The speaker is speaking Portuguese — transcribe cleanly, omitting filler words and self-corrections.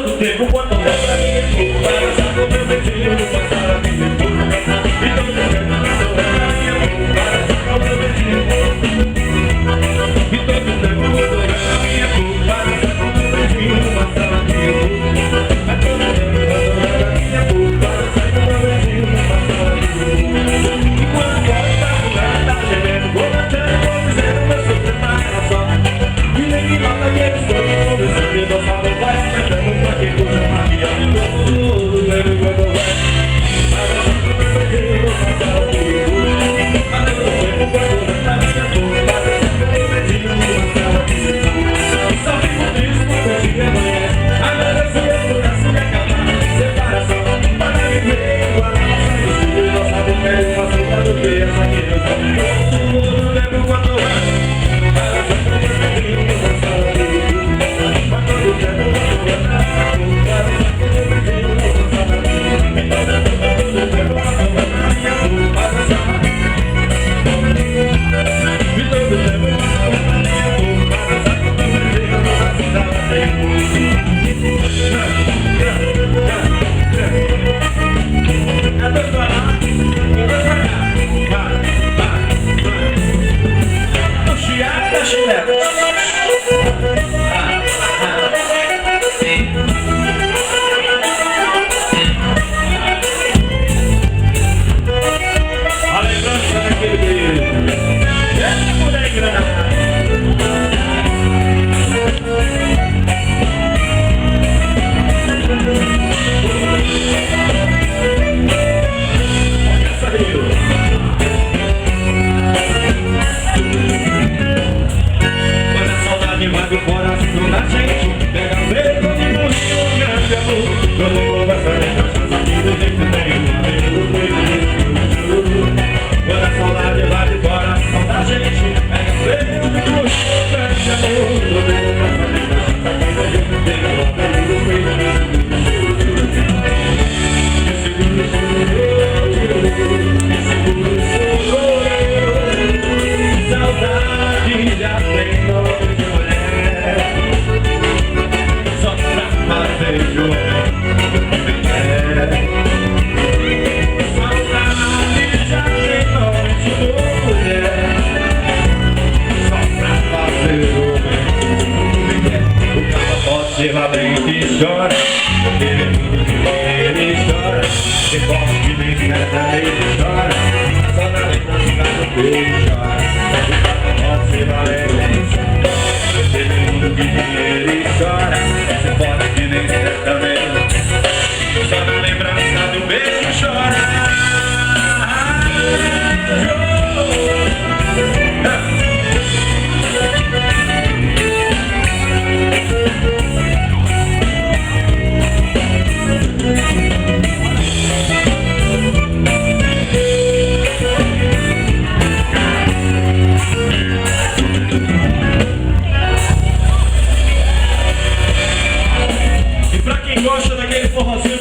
todo tempo quando olha pra mim é pouco. Balançar com meu beijinho no passar a vida é pouco. E todo tempo quando olha pra mim é pouco. Balançar com meu beijinho. E todo tempo quando olha pra mim é pouco. Balançar com meu beijinho no passar a vida é pouco. A todo tempo quando olha pra mim é pouco. Balançar com meu beijinho no passar a vida é pouco. E quando pode tá pulando, tá gemendo, vou batendo, vou dizendo, meu sofrer tá só. E nem que nota que eles foram, vou ver se eu falo, vai aumentando pra que coisa magia de novo, lembro quando vai. Balançar com meu beijinho no passar a vida é pouco. A todo tempo quando olha pra mim é pouco. Balançar com meu beijinho no passar a vida é pouco. E só fico triste quando o dia amanhece. Agora se eu pudesse acabar separação para viver igual a nossa história. Nossa boca é uma sopa do que essa que eu sou. Lembro quando vai. Balançar com meu beijinho no passar a vida é pouco. A todo tempo quando olha pra mim é pouco. Balançar com meu beijinho no passar a vida é pouco. E todo tempo quando olha pra mim é pouco. Balançar. E todo tempo quando olha pra mim é pouco. Balançar com meu beijinho no passar a vida é pouco. É dois pra lá, é dois pra cá. Vai. O chiado da chinela. A lembrança daquele beijo. É, mulher grande. Quando a saudade vai do coração da gente, pega medo de morrer um grande amor. Quando eu converso a lembrança aqui do jeito que tenho, quando a saudade vai do coração da gente, pega medo de morrer um grande amor. Quando eu converso a lembrança aqui do jeito que tenho, saudade já tem nome de mulher, só pra fazer jovem. Saudade já tem nome de mulher, só pra fazer jovem. O cara pode ser valente e chora, querendo viver e chora, se forte bem certa ele chora, só na lembrança do peito chora. Pode ser valente, teve muito dinheiro e chora, se pode que nem certamente, só na lembrança do beijo chora. Gosta daquele forrozinho